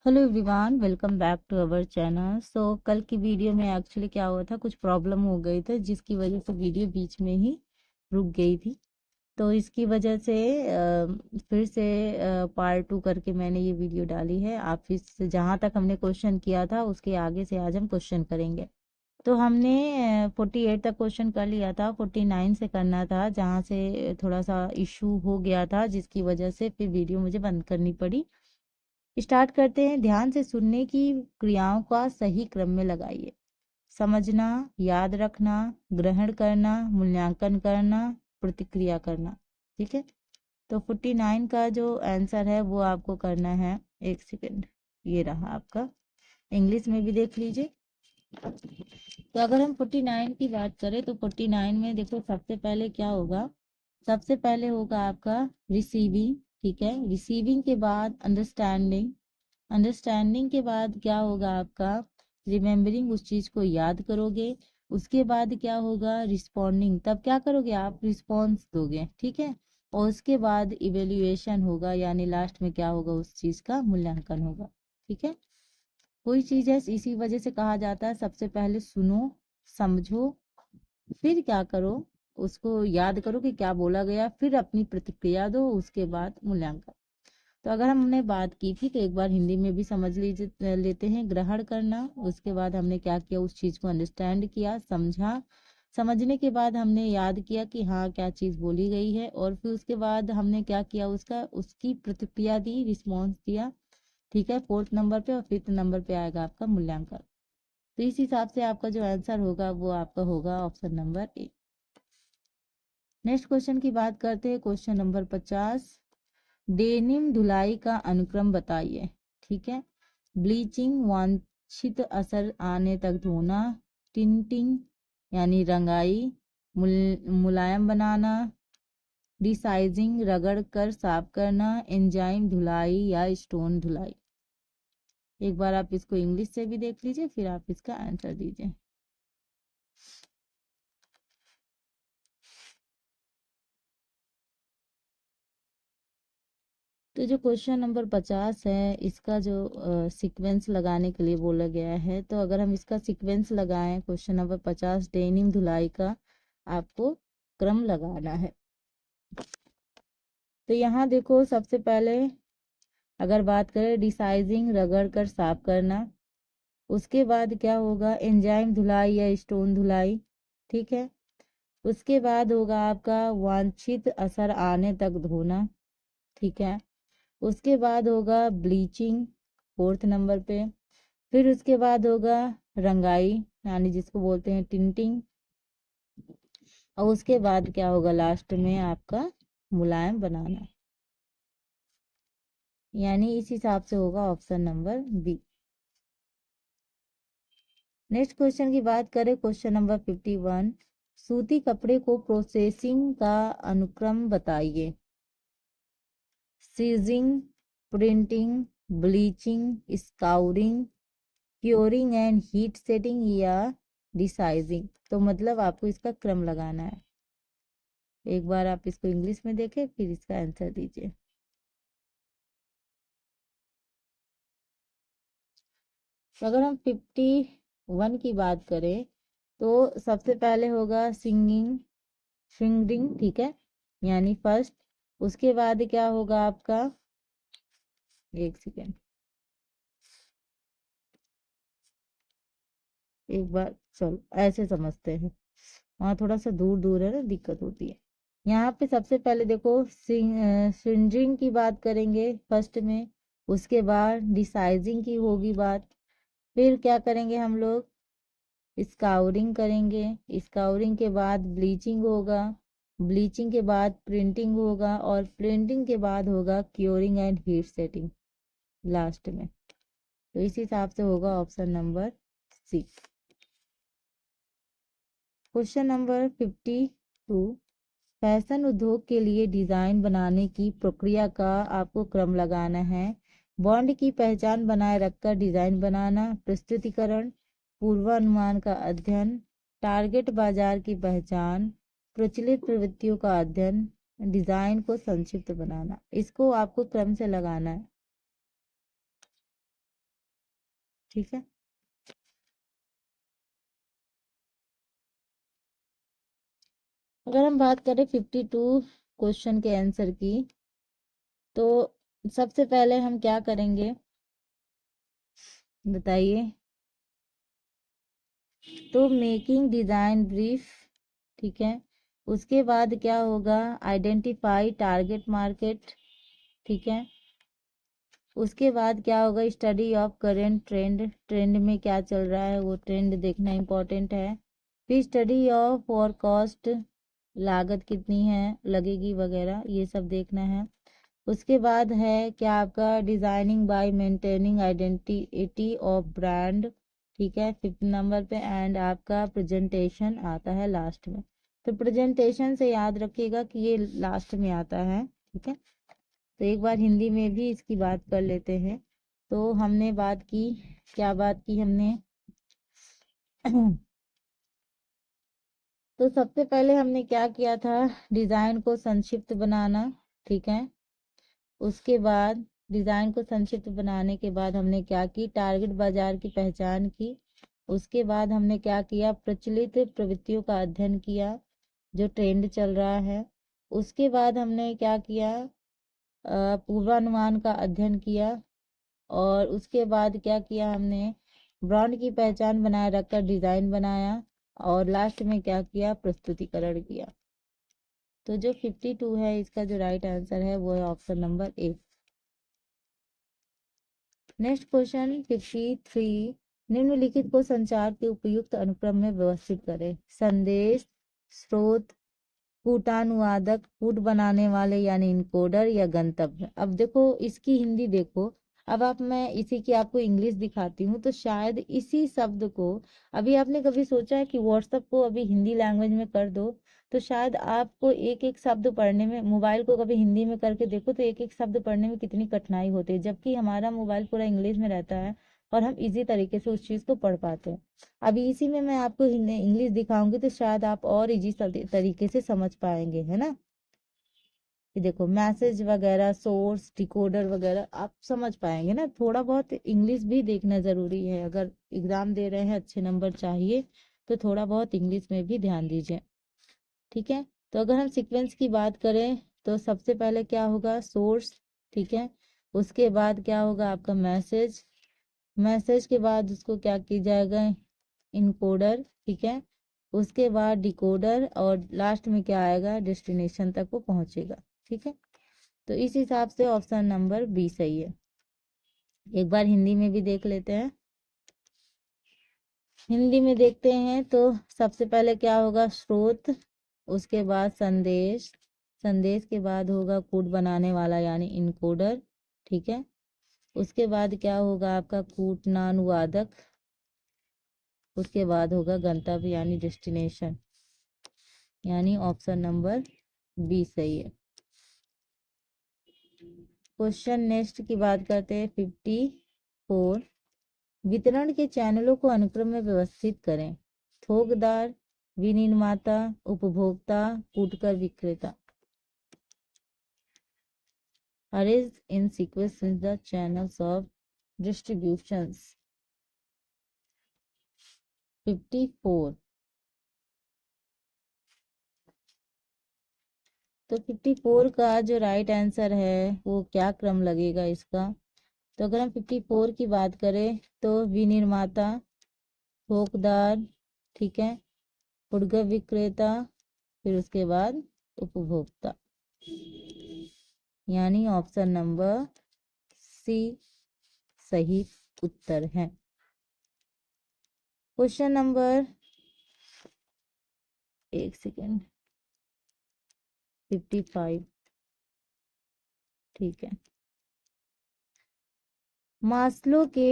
Hello everyone, welcome back to our channel. कल की video में एक्चुअली क्या हुआ था, कुछ प्रॉब्लम हो गई थी जिसकी वजह से वीडियो बीच में ही रुक गई थी। तो इसकी वजह से फिर से पार्ट 2 करके मैंने ये वीडियो डाली है। आप इस जहाँ तक हमने क्वेश्चन किया था उसके आगे से आज हम क्वेश्चन करेंगे। तो हमने 48 तक क्वेश्चन कर लिया था, 49 से करना था जहाँ से थोड़ा सा इशू हो गया था जिसकी वजह से फिर वीडियो मुझे बंद करनी पड़ी। स्टार्ट करते हैं। ध्यान से सुनने की क्रियाओं का सही क्रम में लगाइए। समझना, याद रखना, ग्रहण करना, मूल्यांकन करना, प्रतिक्रिया करना। ठीक है, तो 49 का जो आंसर है वो आपको करना है। एक सेकेंड, ये रहा आपका। इंग्लिश में भी देख लीजिए। तो अगर हम 49 की बात करें तो 49 में देखो सबसे पहले क्या होगा। सबसे पहले होगा आपका रिसीविंग। ठीक है, रिसीविंग के बाद अंडरस्टैंडिंग। अंडरस्टैंडिंग के बाद क्या होगा आपका रिमेम्बरिंग, उस चीज को याद करोगे। उसके बाद क्या होगा रिस्पॉन्डिंग, तब क्या करोगे आप रिस्पॉन्स दोगे। ठीक है, और उसके बाद इवेल्युएशन होगा, यानी लास्ट में क्या होगा उस चीज का मूल्यांकन होगा। ठीक है, कोई चीज है इसी वजह से कहा जाता है सबसे पहले सुनो, समझो, फिर क्या करो उसको याद करो कि क्या बोला गया, फिर अपनी प्रतिक्रिया दो, उसके बाद मूल्यांकन। तो अगर हमने बात की थी तो एक बार हिंदी में भी समझ लीजिए लेते हैं। ग्रहण करना, उसके बाद हमने क्या किया, उस चीज को अंडरस्टैंड किया, समझा। समझने के बाद हमने याद किया कि हाँ क्या चीज बोली गई है, और फिर उसके बाद हमने क्या किया, उसकी प्रतिक्रिया दी, रिस्पॉन्स दिया। ठीक है, फोर्थ नंबर पे और फिफ्थ नंबर पे आएगा आपका मूल्यांकन। तो इस हिसाब से आपका जो आंसर होगा वो आपका होगा option number A. Next question की बात करते हैं, क्वेश्चन नंबर 50। डेनिम धुलाई का अनुक्रम बताइए। ठीक है, ब्लीचिंग वांछित असर आने तक धोना, टिंटिंग यानी रंगाई, मुलायम बनाना, डिसाइजिंग रगड़ कर साफ करना, एंजाइम धुलाई या स्टोन धुलाई। एक बार आप इसको इंग्लिश से भी देख लीजिए, फिर आप इसका आंसर दीजिए। तो जो क्वेश्चन नंबर 50 है इसका जो सीक्वेंस लगाने के लिए बोला गया है, तो अगर हम इसका सीक्वेंस लगाएं क्वेश्चन नंबर 50 डेनिम धुलाई का, आपको क्रम लगाना है। तो यहाँ देखो सबसे पहले अगर बात करें डिसाइजिंग रगड़ कर साफ करना, उसके बाद क्या होगा एंजाइम धुलाई या स्टोन धुलाई। ठीक है, उसके बाद होगा आपका वांछित असर आने तक धोना। ठीक है, उसके बाद होगा ब्लीचिंग फोर्थ नंबर पे। फिर उसके बाद होगा रंगाई, यानी जिसको बोलते हैं टिंटिंग। और उसके बाद क्या होगा लास्ट में आपका मुलायम बनाना, यानी इस हिसाब से होगा option number B. Next question की बात करें, क्वेश्चन नंबर 51। सूती कपड़े को प्रोसेसिंग का अनुक्रम बताइए। Singeing, printing, bleaching, scouring, curing and heat setting या डिसाइजिंग। तो मतलब आपको इसका क्रम लगाना है। एक बार आप इसको इंग्लिश में देखें, फिर इसका आंसर दीजिए। तो अगर हम 51 की बात करें तो सबसे पहले होगा सिंगिंग, फिंगरिंग। ठीक है, यानी फर्स्ट। उसके बाद क्या होगा आपका, एक सेकेंड, एक बार चलो ऐसे समझते हैं, वहाँ थोड़ा सा दूर दूर है ना, दिक्कत होती है। यहाँ पे सबसे पहले देखो सिंजिंग की बात करेंगे फर्स्ट में, उसके बाद डिसाइजिंग की होगी बात, फिर क्या करेंगे हम लोग स्काउरिंग करेंगे, स्काउरिंग के बाद ब्लीचिंग होगा, ब्लीचिंग के बाद प्रिंटिंग होगा, और प्रिंटिंग के बाद होगा curing and heat setting last में। तो इस हिसाब से होगा option number C. Question number 52। Fashion उद्योग के लिए डिजाइन बनाने की प्रक्रिया का आपको क्रम लगाना है। बॉन्ड की पहचान बनाए रखकर डिजाइन बनाना, प्रस्तुतिकरण, पूर्वानुमान का अध्ययन, टारगेट बाजार की पहचान, प्रचलित प्रवृत्तियों का अध्ययन, डिजाइन को संक्षिप्त बनाना। इसको आपको क्रम से लगाना है। ठीक है। अगर हम बात करें 52 क्वेश्चन के आंसर की, तो सबसे पहले हम क्या करेंगे बताइए। तो मेकिंग डिजाइन ब्रीफ, ठीक है। उसके बाद क्या होगा, आइडेंटिफाई टारगेट मार्केट, ठीक है। उसके बाद क्या होगा, study of current trend, trend में क्या चल रहा है वो ट्रेंड देखना इंपॉर्टेंट है। फिर स्टडी ऑफ फॉरकास्ट, लागत कितनी है लगेगी वगैरह ये सब देखना है। उसके बाद है क्या आपका designing bye maintaining identity of brand, ठीक है 5 नंबर पे। एंड आपका प्रेजेंटेशन आता है लास्ट में। तो प्रेजेंटेशन से याद रखिएगा कि ये लास्ट में आता है, ठीक है। तो एक बार हिंदी में भी इसकी बात कर लेते हैं। तो हमने बात की, क्या बात की हमने तो सबसे पहले हमने क्या किया था, डिजाइन को संक्षिप्त बनाना, ठीक है। उसके बाद डिजाइन को संक्षिप्त बनाने के बाद हमने क्या की, टारगेट बाजार की पहचान की। उसके बाद हमने क्या किया, प्रचलित प्रवृत्तियों का अध्ययन किया, जो ट्रेंड चल रहा है। उसके बाद हमने क्या किया, पूर्वानुमान का अध्ययन किया। और उसके बाद क्या किया हमने, ब्रांड की पहचान बनाए रखकर डिजाइन बनाया। और लास्ट में क्या किया, प्रस्तुतिकरण किया। तो जो 52 है इसका जो राइट आंसर है वो है option number A. Next question 53, निम्नलिखित को संचार के उपयुक्त अनुक्रम में व्यवस्थित करें। संदेश, स्रोत, कूटानुवादक, कूट बनाने वाले यानी इनकोडर, या गंतव्य। अब देखो इसकी हिंदी देखो। अब आप, मैं इसी की आपको इंग्लिश दिखाती हूँ। तो शायद इसी शब्द को, अभी आपने कभी सोचा है कि व्हाट्सएप को अभी हिंदी लैंग्वेज में कर दो, तो शायद आपको एक एक शब्द पढ़ने में, मोबाइल को कभी हिंदी में करके देखो तो एक एक शब्द पढ़ने में कितनी कठिनाई होती है, जबकि हमारा मोबाइल पूरा इंग्लिश में रहता है और हम इजी तरीके से उस चीज़ को पढ़ पाते हैं। अभी इसी में मैं आपको इंग्लिश दिखाऊंगी तो शायद आप और इजी तरीके से समझ पाएंगे, है ना। कि देखो मैसेज वगैरह, सोर्स, डिकोडर वगैरह आप समझ पाएंगे ना। थोड़ा बहुत इंग्लिश भी देखना ज़रूरी है, अगर एग्ज़ाम दे रहे हैं अच्छे नंबर चाहिए तो थोड़ा बहुत इंग्लिश में भी ध्यान दीजिए, ठीक है। तो अगर हम सीक्वेंस की बात करें तो सबसे पहले क्या होगा, सोर्स, ठीक है। उसके बाद क्या होगा आपका मैसेज, मैसेज के बाद उसको क्या किया जाएगा, इनकोडर, ठीक है। उसके बाद डिकोडर, और लास्ट में क्या आएगा, डेस्टिनेशन तक वो पहुंचेगा, ठीक है। तो इस हिसाब से ऑप्शन नंबर बी सही है। एक बार हिंदी में भी देख लेते हैं। हिंदी में देखते हैं तो सबसे पहले क्या होगा, स्रोत, उसके बाद संदेश, संदेश के बाद होगा कूट बनाने वाला यानी इनकोडर, ठीक है। उसके बाद क्या होगा आपका कूटनानुवादक, उसके बाद होगा गंतव्य यानी डेस्टिनेशन, यानी ऑप्शन नंबर बी सही है। क्वेश्चन नेक्स्ट की बात करते हैं 54, वितरण के चैनलों को अनुक्रम में व्यवस्थित करें। थोकदार, विनिर्माता, उपभोक्ता, फुटकर विक्रेता। Arrange in sequence the channels of distributions. 54, तो 54 का जो राइट आंसर है वो क्या क्रम लगेगा इसका। तो अगर हम 54 की बात करें तो विनिर्माता, थोकदार, ठीक है, फुटकर विक्रेता, फिर उसके बाद उपभोक्ता, यानी ऑप्शन नंबर सी सही उत्तर है। क्वेश्चन नंबर, एक सेकेंड, 55, ठीक है। मास्लो के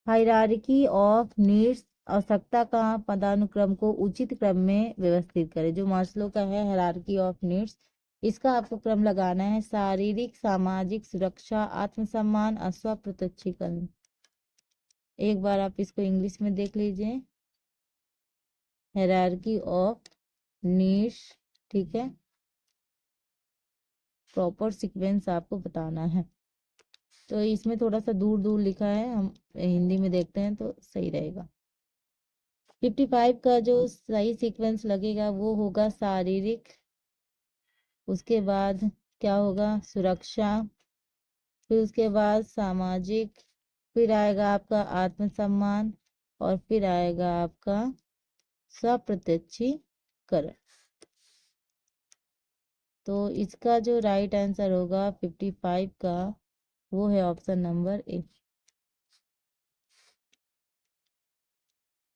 हायरार्की ऑफ नीड्स, आवश्यकता का पदानुक्रम को उचित क्रम में व्यवस्थित करें। जो मास्लो का है हायरार्की ऑफ नीड्स, इसका आपको क्रम लगाना है, शारीरिक, सामाजिक, सुरक्षा, आत्मसम्मान, स्व प्रत्यक्षीकरण। एक बार आप इसको इंग्लिश में देख लीजिए, हायरार्की ऑफ नीड्स, ठीक है। प्रॉपर सीक्वेंस आपको बताना है। तो इसमें थोड़ा सा दूर दूर लिखा है, हम हिंदी में देखते हैं तो सही रहेगा। 55 का जो सही सीक्वेंस लगेगा वो होगा शारीरिक, उसके बाद क्या होगा सुरक्षा, फिर उसके बाद सामाजिक, फिर आएगा आपका आत्मसम्मान, और फिर आएगा आपका स्वप्रत्यक्षीकरण। तो इसका जो राइट आंसर होगा 55 का वो है ऑप्शन नंबर ए।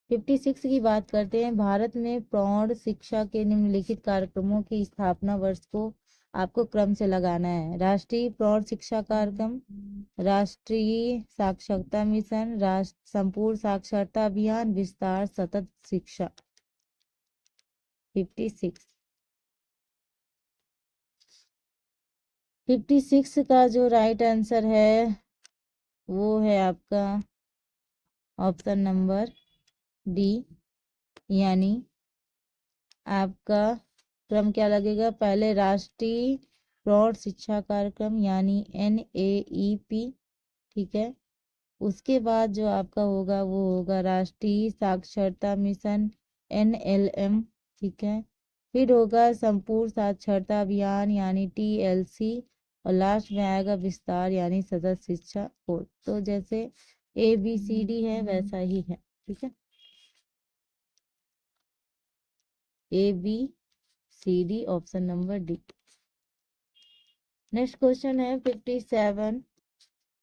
56 की बात करते हैं। भारत में प्रौढ़ शिक्षा के निम्नलिखित कार्यक्रमों की स्थापना वर्ष को आपको क्रम से लगाना है। राष्ट्रीय प्रौढ़ शिक्षा कार्यक्रम, राष्ट्रीय साक्षरता मिशन, राष्ट्र संपूर्ण साक्षरता अभियान, विस्तार सतत शिक्षा। 56 56 का जो राइट आंसर है वो है आपका ऑप्शन नंबर डी, यानी आपका क्रम क्या लगेगा, पहले राष्ट्रीय प्रौढ़ शिक्षा कार्यक्रम यानी NAEP, ठीक है। उसके बाद जो आपका होगा वो होगा राष्ट्रीय साक्षरता मिशन NLM, ठीक है। फिर होगा संपूर्ण साक्षरता अभियान यानी TLC, और लास्ट में आएगा विस्तार यानी सतत शिक्षा कोर्स। तो जैसे ABCD है वैसा ही है, ठीक है। ABCD option number D. Next question है 57।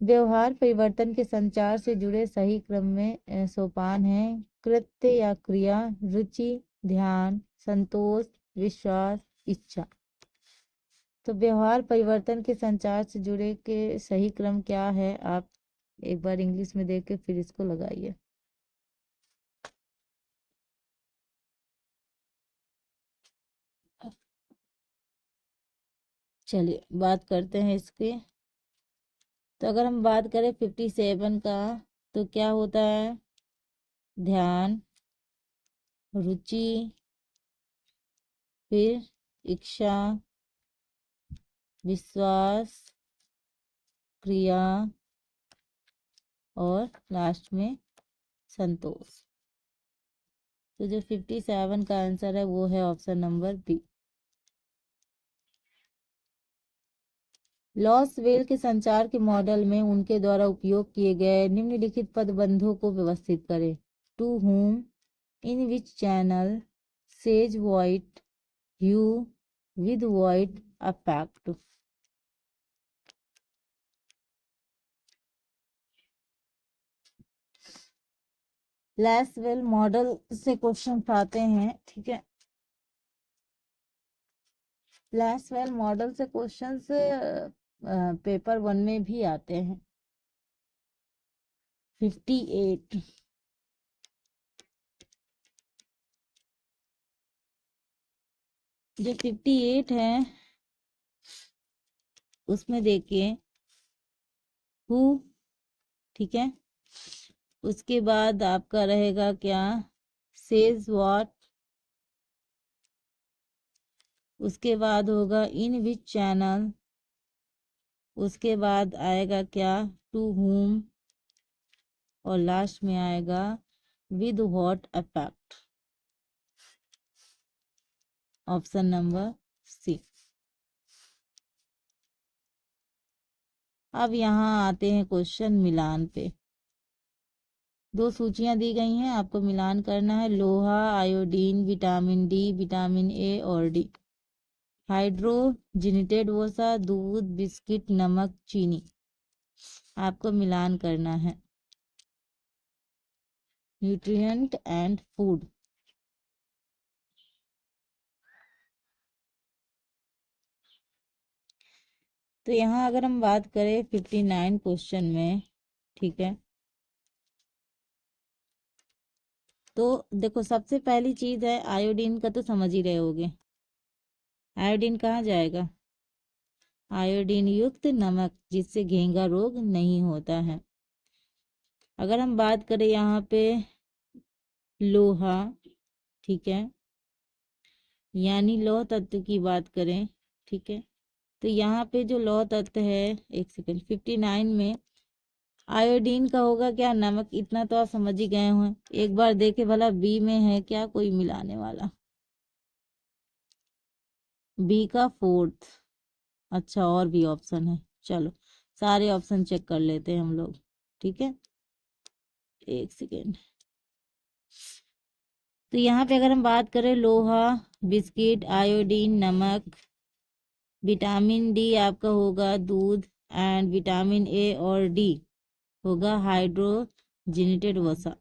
व्यवहार परिवर्तन के संचार से जुड़े सही क्रम में सोपान है। कृत्य या क्रिया, रुचि, ध्यान, संतोष, विश्वास, इच्छा। तो व्यवहार परिवर्तन के संचार से जुड़े के सही क्रम क्या है, आप एक बार इंग्लिश में देख के फिर इसको लगाइए। चलिए बात करते हैं इसके। तो अगर हम बात करें 57 का तो क्या होता है, ध्यान, रुचि, फिर इच्छा, विश्वास, क्रिया, और लास्ट में संतोष। तो जो 57 का आंसर है वो है ऑप्शन नंबर बी। लॉसवेल के संचार के मॉडल में उनके द्वारा उपयोग किए गए निम्नलिखित पदबंधों को व्यवस्थित करें। To whom, in which channel, says what, you, with what, effect. Lasswell model से क्वेश्चन आते हैं, ठीक है। लॉसवेल मॉडल से क्वेश्चंस पेपर 1 में भी आते हैं। 58 जो 58 है उसमें देखिए हु, ठीक है। उसके बाद आपका रहेगा क्या, सेज व्हाट। उसके बाद होगा इन विच चैनल। उसके बाद आएगा क्या, टू whom, और लास्ट में आएगा with what effect, option number C. अब यहाँ आते हैं क्वेश्चन मिलान पे। दो सूचियां दी गई हैं, आपको मिलान करना है। लोहा, iodine, vitamin D, vitamin A और डी। हाइड्रोजनेटेड वसा, दूध, बिस्किट, नमक, चीनी। आपको मिलान करना है। Nutrient and food. तो यहाँ अगर हम बात करें 59 क्वेश्चन में, ठीक है। तो देखो सबसे पहली चीज है आयोडीन का, तो समझ ही रहे होगे। आयोडीन कहाँ जाएगा, आयोडीन युक्त नमक, जिससे घेंगा रोग नहीं होता है। अगर हम बात करें यहाँ पे लोहा, ठीक है, यानी लौह तत्व की बात करें, ठीक है, तो यहाँ पे जो लौह तत्व है, एक सेकेंड, 59 में आयोडीन का होगा क्या, नमक। इतना तो आप समझ ही गए हैं। एक बार देखे भला बी में है क्या कोई मिलाने वाला। बी का फोर्थ। अच्छा, और भी ऑप्शन है, चलो सारे ऑप्शन चेक कर लेते हैं हम लोग, ठीक है। एक सेकेंड। तो यहाँ पे अगर हम बात करें लोहा, बिस्किट, आयोडीन, नमक, विटामिन डी आपका होगा दूध, एंड विटामिन ए और डी होगा हाइड्रोजनेटेड वसा।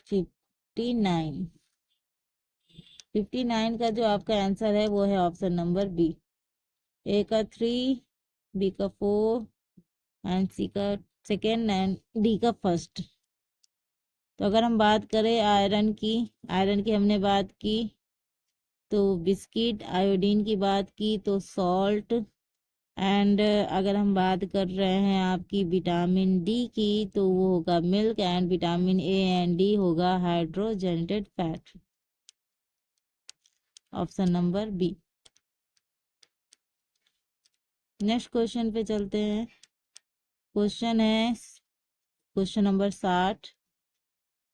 फिफ्टी नाइन 59 का जो आपका आंसर है वो है ऑप्शन नंबर बी। ए का 3, बी का 4 एंड सी का सेकेंड एंड डी का फर्स्ट। तो अगर हम बात करें आयरन की हमने बात की, तो बिस्किट, आयोडीन की बात की तो सॉल्ट, एंड अगर हम बात कर रहे हैं आपकी विटामिन डी की तो वो होगा milk, and vitamin A and D होगा hydrogenated fat. Option number B. Next question पे चलते हैं। क्वेश्चन है क्वेश्चन नंबर 60।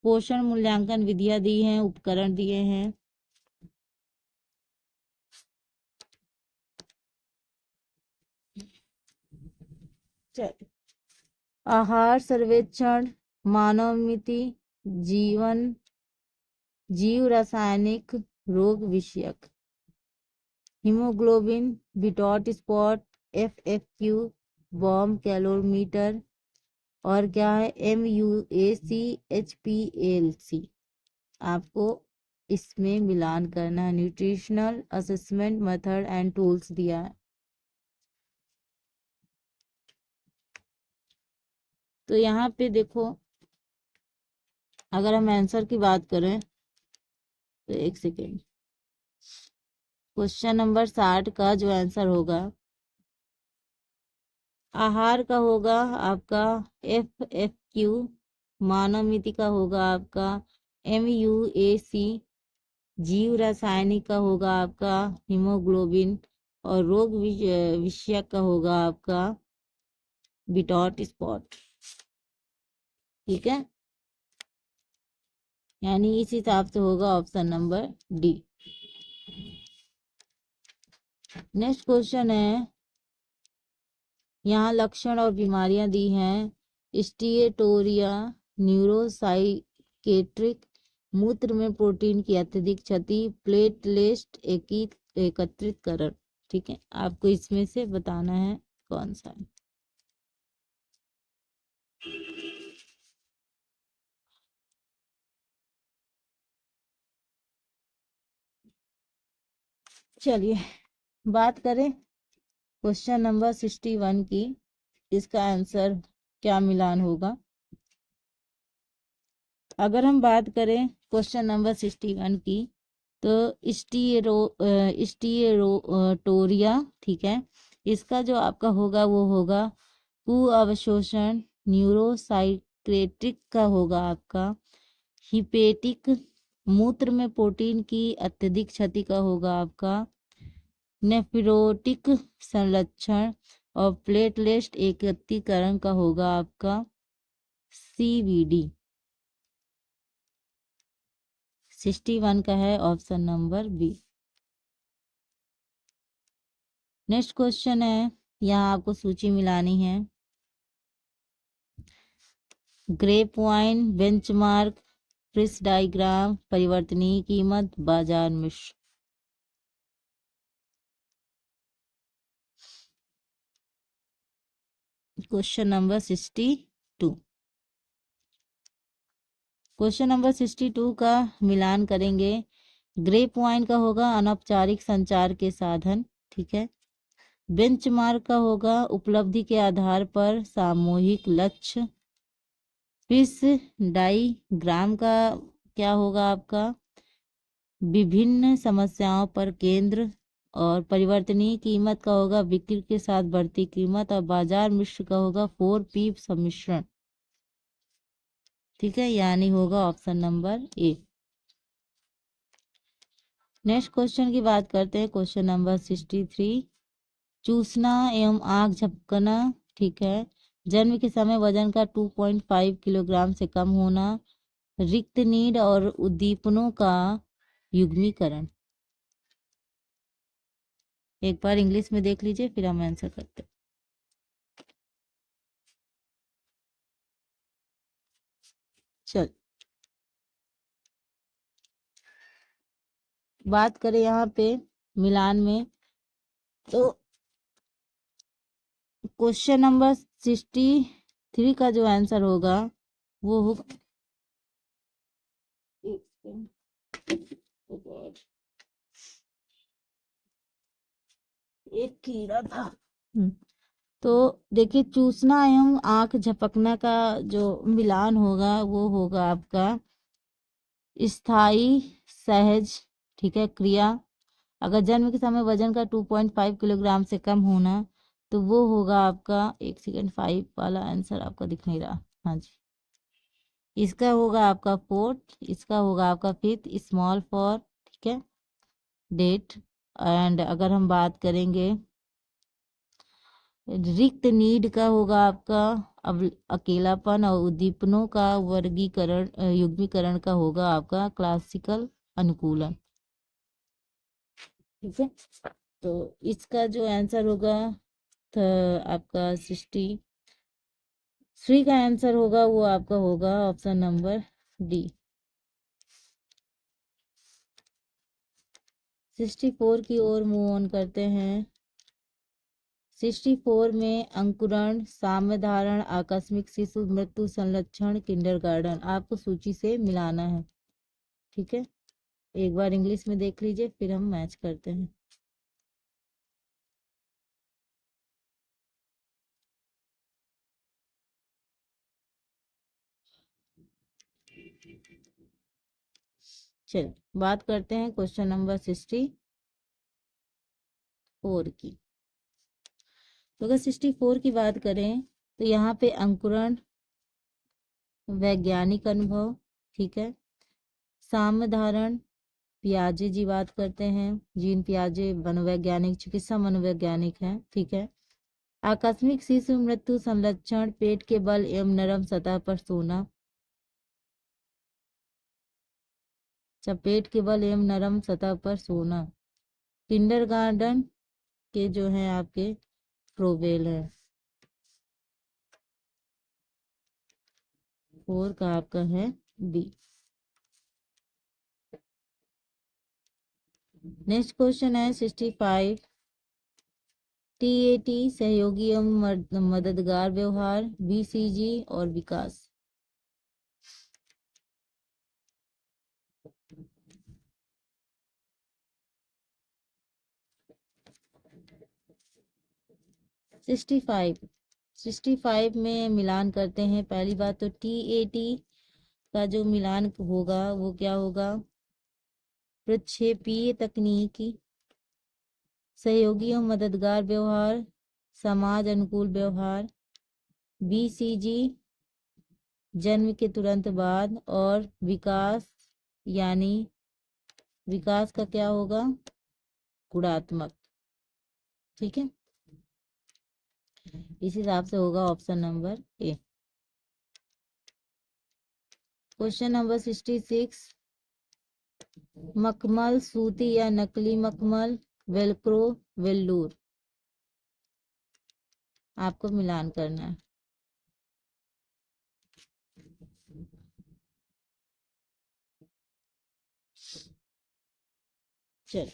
पोषण मूल्यांकन विधियां दी हैं, उपकरण दिए हैं। चलिए, आहार सर्वेक्षण, मानव मिति, जीव रासायनिक, रोग विषयक, haemoglobin, Bitot spot, FFQ, bomb calorimeter, और क्या है MUAC HPLC। आपको इसमें मिलान करना है। Nutritional assessment method and tools दिया है। तो यहाँ पे देखो, अगर हम आंसर की बात करें तो एक सेकेंड, क्वेश्चन नंबर 60 का जो आंसर होगा आहार का होगा आपका FFQ, मानव मिति का होगा आपका MUAC, जीव रासायनिक का होगा आपका हीमोग्लोबिन, और रोग विषयक का होगा आपका बिटॉट स्पॉट। ठीक है, यानी इस हिसाब से होगा option number D. Next question है, यहाँ लक्षण और बीमारियां दी हैं। स्टीएटोरिया, न्यूरोसाइकेट्रिक, मूत्र में प्रोटीन की अत्यधिक क्षति, प्लेटलेट एकत्रितकरण। ठीक है, आपको इसमें से बताना है कौन सा है। चलिए बात करें क्वेश्चन नंबर 61 की। इसका आंसर क्या मिलान होगा। अगर हम बात करें क्वेश्चन नंबर 61 की, तो स्टीएरोटोरिया, ठीक है, इसका जो आपका होगा वो होगा कुअवशोषण। न्यूरोसाइक्रेटिक का होगा आपका हिपेटिक, मूत्र में प्रोटीन की अत्यधिक क्षति का होगा आपका नेफ्रोटिक संरक्षण, और प्लेटलेट एकत्रीकरण का होगा आपका CVD। 61 का है option number B. Next question है, यहाँ आपको सूची मिलानी है। Grapevine, benchmark, price diagram, परिवर्तनीय कीमत, बाजार मिश्र। Question number 62। क्वेश्चन नंबर 62 का मिलान करेंगे। ग्रेप वाइन का होगा अनौपचारिक संचार के साधन, ठीक है। बेंचमार्क का होगा उपलब्धि के आधार पर सामूहिक लक्ष्य। प्रिस डायग्राम का क्या होगा आपका विभिन्न समस्याओं पर केंद्र, और परिवर्तनीय कीमत का होगा बिक्री के साथ बढ़ती कीमत, और बाजार मिश्र का होगा 4P सम्मिश्रण। ठीक है, यानी होगा option number A. Next question की बात करते हैं, क्वेश्चन नंबर 63। चूसना एवं आँख झपकना, ठीक है। जन्म के समय वजन का 2.5 किलोग्राम से कम होना। रिक्त नीड और उद्दीपनों का युग्मीकरण। एक बार इंग्लिश में देख लीजिए, फिर हम आंसर करते हैं। चल, बात करें यहाँ पे मिलान में, तो क्वेश्चन नंबर 63 का जो आंसर होगा वो होगा, एक कीड़ा था। तो देखिए, चूसना एवं आंख झपकना का जो मिलान होगा वो होगा आपका स्थायी सहज, ठीक है, क्रिया। अगर जन्म के समय वजन का 2.5 किलोग्राम से कम होना, तो वो होगा आपका, एक सेकेंड, 5 वाला आंसर आपका दिख नहीं रहा, हाँ जी, इसका होगा आपका फोर्थ, इसका होगा आपका फिफ्थ, स्मॉल फॉर, ठीक है, डेट। एंड अगर हम बात करेंगे रिक्त नीड का होगा आपका अब अकेलापन, और उद्दीपनों का वर्गीकरण युग्मीकरण का होगा आपका क्लासिकल अनुकूलन, ठीक है। तो इसका जो आंसर होगा तो आपका 63 का आंसर होगा वो आपका होगा ऑप्शन नंबर डी। 64 की ओर मूव ऑन करते हैं। 64 में अंकुरण, साम्य धारण, आकस्मिक शिशु मृत्यु संलक्षण, किंडरगार्टन आपको सूची से मिलाना है, ठीक है। एक बार इंग्लिश में देख लीजिए, फिर हम मैच करते हैं। चल, बात करते हैं क्वेश्चन नंबर 64 की। तो अगर 64 की बात करें, तो यहाँ पे अंकुरण, वैज्ञानिक अनुभव, ठीक है, साम्य धारण, पियाजे जी बात करते हैं, जीन पियाजे मनोवैज्ञानिक, चिकित्सा मनोवैज्ञानिक हैं, ठीक है। आकस्मिक शिशु मृत्यु संलक्षण, पेट के बल एवं नरम सतह पर सोना, चपेट के बल एवं नरम सतह पर सोना। किंडरगार्टन के जो हैं आपके प्रोबेल है। 4 का आपका है बी। नेक्स्ट क्वेश्चन है 65। TAT सहयोगी एवं मददगार व्यवहार, BCG और विकास। सिक्सटी फाइव में मिलान करते हैं। पहली बात तो TAT का जो मिलान होगा वो क्या होगा, प्रक्षेपीय तकनीकी, सहयोगी एवं मददगार व्यवहार, समाज अनुकूल व्यवहार। BCG जन्म के तुरंत बाद, और विकास यानी विकास का क्या होगा, गुणात्मक, ठीक है। इस हिसाब से होगा option number A. Question number 66। मखमल सूती या नकली मखमल, वेलक्रो, वेल्लूर आपको मिलान करना है। चल,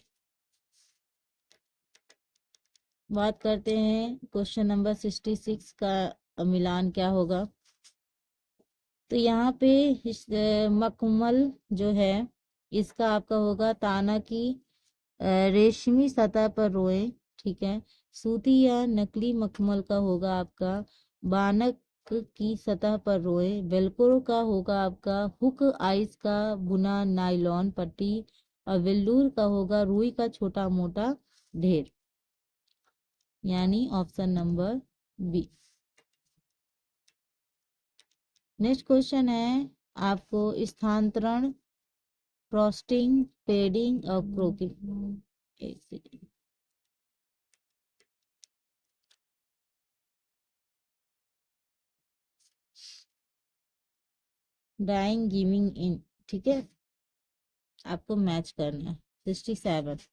बात करते हैं क्वेश्चन नंबर 66 का मिलान क्या होगा। तो यहाँ पे मखमल जो है इसका आपका होगा ताना की रेशमी सतह पर रोए, ठीक है। सूती या नकली मखमल का होगा आपका बानक की सतह पर रोए। वेलक्रो का होगा आपका हुक आइस का बुना नायलॉन पट्टी। और वेल्लूर का होगा रुई का छोटा मोटा ढेर, यानी option number B. Next question है आपको स्थानांतरण फ्रॉस्टिंग, पेडिंग और क्रोकिंग। एक सेकेंड। Dying, giving in. ठीक है, आपको मैच करना है। 67।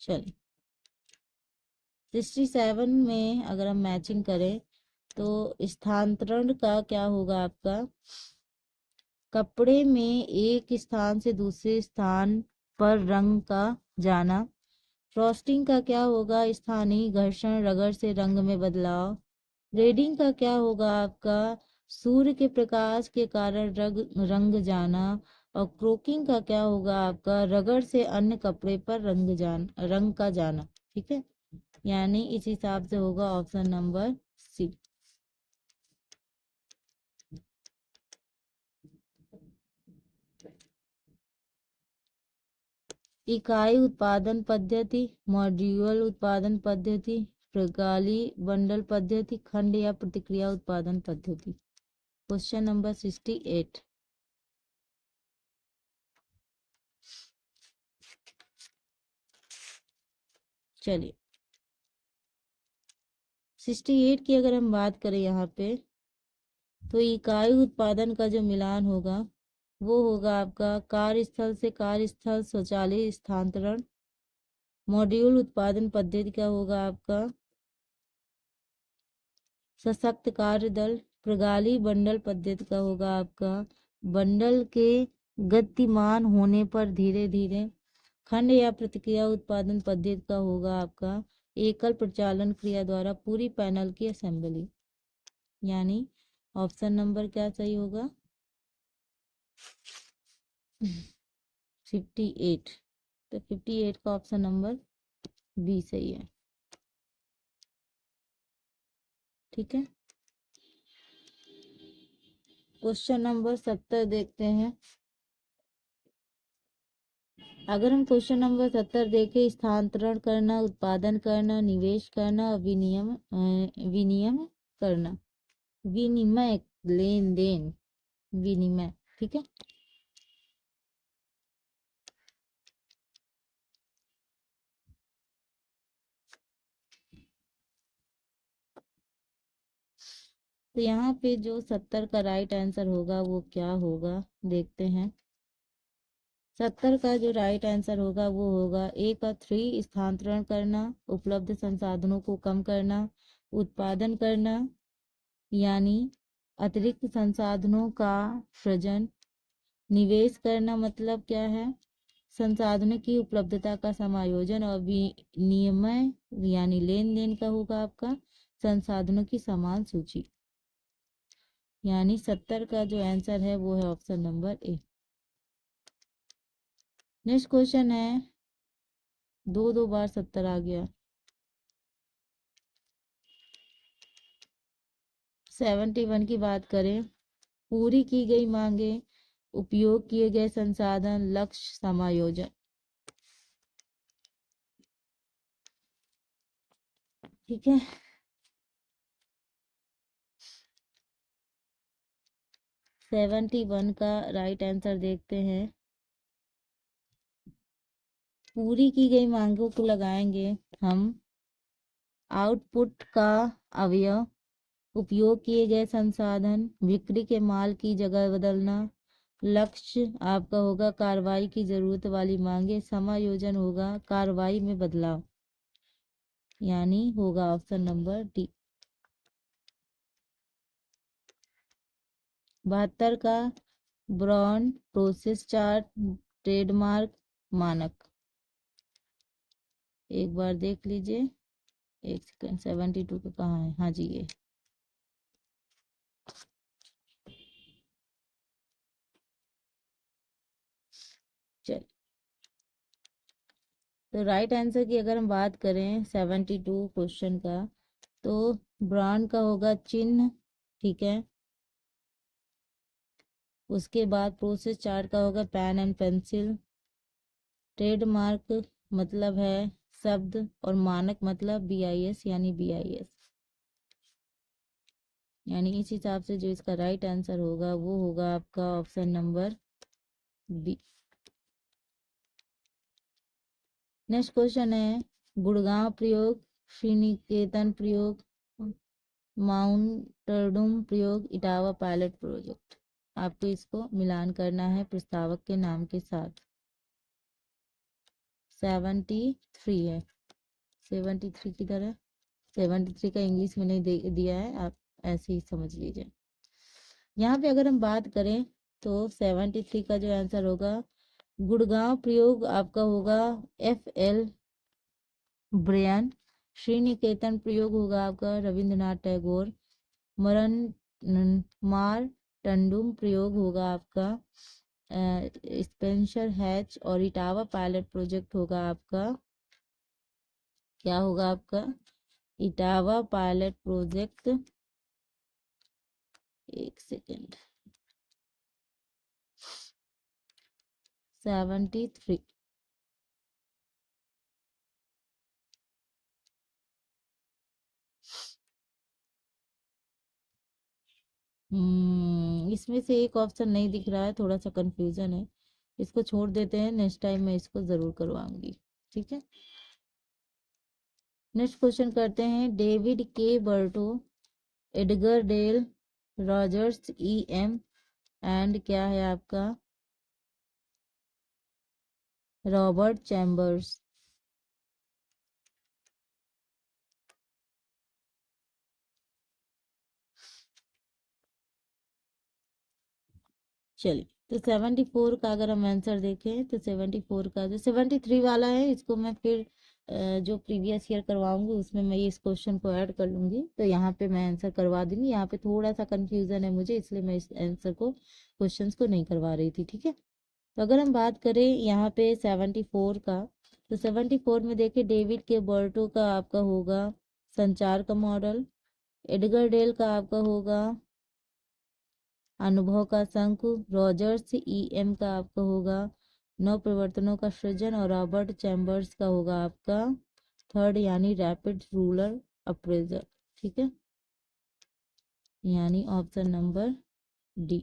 चलिए, 67 में अगर हम मैचिंग करें तो स्थानांतरण का क्या होगा आपका? कपड़े में एक स्थान से दूसरे स्थान पर रंग का जाना। फ्रॉस्टिंग का क्या होगा? स्थानीय घर्षण, रगड़ से रंग में बदलाव। रेडिंग का क्या होगा आपका? सूर्य के प्रकाश के कारण रंग जाना। और क्रोकिंग का क्या होगा आपका? रगड़ से अन्य कपड़े पर रंग का जाना। ठीक है, यानी इस हिसाब से होगा ऑप्शन नंबर सी। इकाई उत्पादन पद्धति, मॉड्यूल उत्पादन पद्धति, प्रणाली बंडल पद्धति, खंड या प्रतिक्रिया उत्पादन पद्धति। Question number 68। चलिए, 68 की अगर हम बात करें यहाँ पे, तो इकाई उत्पादन का जो मिलान होगा वो होगा आपका कार्यस्थल से कार्यस्थल स्वचालित स्थानांतरण। मॉड्यूल उत्पादन पद्धति का होगा आपका सशक्त कार्य दल। प्रणाली बंडल पद्धति का होगा आपका बंडल के गतिमान होने पर धीरे धीरे। खंड या प्रतिक्रिया उत्पादन पद्धति का होगा आपका एकल प्रचालन क्रिया द्वारा पूरी पैनल की असेंबली। यानी ऑप्शन नंबर क्या सही होगा? 58। तो 58 का ऑप्शन नंबर बी सही है। ठीक है, क्वेश्चन नंबर 70 देखते हैं। अगर हम क्वेश्चन नंबर 70 देखें, स्थानांतरण करना, उत्पादन करना, निवेश करना और विनियम करना। विनिमय, लेन देन, विनिमय। ठीक है, तो यहाँ पे जो 70 का राइट आंसर होगा वो क्या होगा देखते हैं। 70 का जो राइट आंसर होगा वो होगा ए का 3, स्थानांतरण करना, उपलब्ध संसाधनों को कम करना, उत्पादन करना यानी अतिरिक्त संसाधनों का सृजन। निवेश करना मतलब क्या है? संसाधनों की उपलब्धता का समायोजन। और विनिमय यानी लेन देन का होगा आपका संसाधनों की समान सूची। यानी 70 का जो आंसर है वो है option number A. Next question है, दो बार 70 आ गया। 71 की बात करें, पूरी की गई मांगे, उपयोग किए गए संसाधन, लक्ष्य, समायोजन। ठीक है, 71 का राइट आंसर देखते हैं। पूरी की गई मांगों को लगाएंगे हम। आउटपुट का अवयव, उपयोग किए गए संसाधन, बिक्री के माल की जगह बदलना। लक्ष्य आपका होगा कार्रवाई की जरूरत वाली मांगे। समायोजन होगा कार्रवाई में बदलाव। यानी होगा ऑप्शन नंबर डी। 72 का ब्रांड, प्रोसेस चार्ट, ट्रेडमार्क, मानक। एक बार देख लीजिए। एक सेकंड, 72 का कहाँ है? हाँ जी, ये। चल, तो राइट आंसर की अगर हम बात करें 72 क्वेश्चन का, तो ब्रांड का होगा चिन्ह। ठीक है, उसके बाद प्रोसेस चार्ट का होगा पेन एंड पेंसिल। ट्रेडमार्क मतलब है शब्द, और मानक मतलब BIS यानी BIS। यानी इस हिसाब से जो इसका राइट आंसर होगा वो होगा आपका option number B. Next question है गुड़गांव प्रयोग, श्रीनिकेतन प्रयोग, माउंटडूम प्रयोग, इटावा पायलट प्रोजेक्ट। आपको इसको मिलान करना है प्रस्तावक के नाम के साथ। 73 है, 73 की तरह 73 का इंग्लिश में नहीं दिया है, आप ऐसे ही समझ लीजिए। यहाँ पे अगर हम बात करें तो 73 का जो आंसर होगा गुड़गांव प्रयोग आपका होगा FL ब्रियन। श्रीनिकेतन प्रयोग होगा आपका रविंद्रनाथ टैगोर। मरण मार टंडुम प्रयोग होगा आपका स्पेंसर हैच। और इटावा पायलट प्रोजेक्ट होगा आपका, क्या होगा आपका इटावा पायलट प्रोजेक्ट। एक सेकेंड, 73। इसमें से एक ऑप्शन नहीं दिख रहा है, थोड़ा सा कंफ्यूजन है, इसको छोड़ देते हैं, नेक्स्ट टाइम मैं इसको जरूर करवाऊंगी, ठीक है। नेक्स्ट क्वेश्चन करते हैं David K Berlo, Edgar Dale Rogers EM and क्या है आपका रॉबर्ट चैम्बर्स। चलिए, तो 74 का अगर हम आंसर देखें तो 74 का जो 73 वाला है इसको मैं फिर जो प्रीवियस ईयर करवाऊंगी उसमें मैं इस क्वेश्चन को ऐड कर लूंगी, तो यहाँ पे मैं आंसर करवा दूंगी। यहाँ पे थोड़ा सा कंफ्यूजन है मुझे, इसलिए मैं इस आंसर को क्वेश्चंस को नहीं करवा रही थी, ठीक है। तो अगर हम बात करें यहाँ पे 74 का, तो 74 में देखिए डेविड के बर्टो का आपका होगा संचार का मॉडल, एडगर डेल का आपका होगा अनुभव का शंकु, रॉजर्स EM का आपका होगा नव परिवर्तनों का सृजन, और रॉबर्ट चैम्बर्स का होगा आपका थर्ड यानी रैपिड रूरल अप्रेजल, ठीक है, यानी ऑप्शन नंबर डी,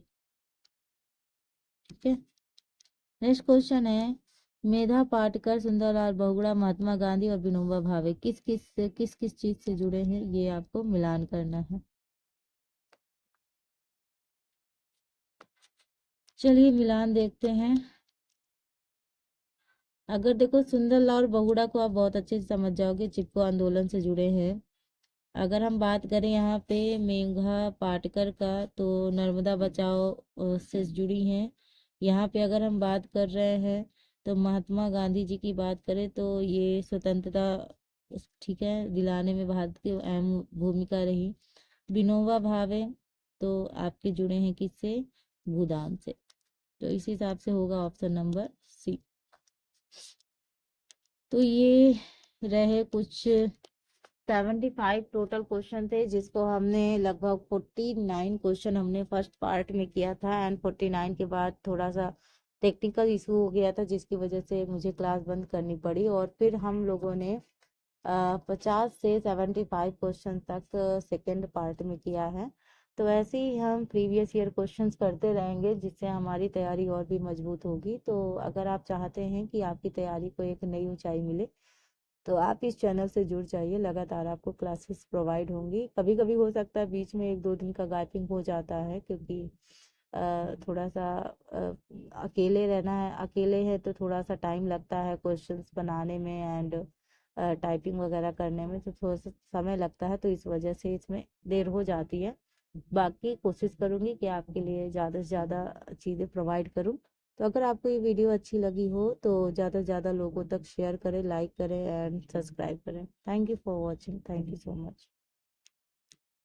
ठीक है। नेक्स्ट क्वेश्चन है मेधा पाटकर, सुंदरलाल बहुगुणा, महात्मा गांधी और विनोबा भावे किस किस चीज से जुड़े हैं, ये आपको मिलान करना है। चलिए मिलान देखते हैं। अगर देखो सुंदरलाल बहुगुणा को आप बहुत अच्छे से समझ जाओगे, चिपको आंदोलन से जुड़े हैं। अगर हम बात करें यहाँ पे मेघा पाटकर का, तो नर्मदा बचाओ से जुड़ी हैं। यहाँ पे अगर हम बात कर रहे हैं तो महात्मा गांधी जी की बात करें तो ये स्वतंत्रता, ठीक है, दिलाने में भारत की अहम भूमिका रही। विनोबा भावे तो आपके जुड़े हैं किससे, भूदान से, तो इस हिसाब से होगा ऑप्शन नंबर सी। तो ये रहे कुछ 75 टोटल क्वेश्चन थे, जिसको हमने लगभग 49 क्वेश्चन हमने फर्स्ट पार्ट में किया था, एंड 49 के बाद थोड़ा सा टेक्निकल इशू हो गया था जिसकी वजह से मुझे क्लास बंद करनी पड़ी, और फिर हम लोगों ने 50 से 75 क्वेश्चन तक सेकेंड पार्ट में किया है। तो ऐसे ही हम प्रीवियस ईयर क्वेश्चंस करते रहेंगे जिससे हमारी तैयारी और भी मजबूत होगी। तो अगर आप चाहते हैं कि आपकी तैयारी को एक नई ऊंचाई मिले तो आप इस चैनल से जुड़ जाइए, लगातार आपको क्लासेस प्रोवाइड होंगी। कभी कभी हो सकता है बीच में 1-2 दिन का गैपिंग हो जाता है, क्योंकि थोड़ा सा अकेले रहना है, अकेले हैं तो थोड़ा सा टाइम लगता है क्वेश्चंस बनाने में एंड टाइपिंग वगैरह करने में, तो थोड़ा सा समय लगता है, तो इस वजह से इसमें देर हो जाती है। बाकी कोशिश करूँगी कि आपके लिए ज़्यादा से ज़्यादा चीज़ें प्रोवाइड करूँ। तो अगर आपको ये वीडियो अच्छी लगी हो तो ज़्यादा से ज़्यादा लोगों तक शेयर करें, लाइक करें एंड सब्सक्राइब करें। Thank you for watching, thank you so much.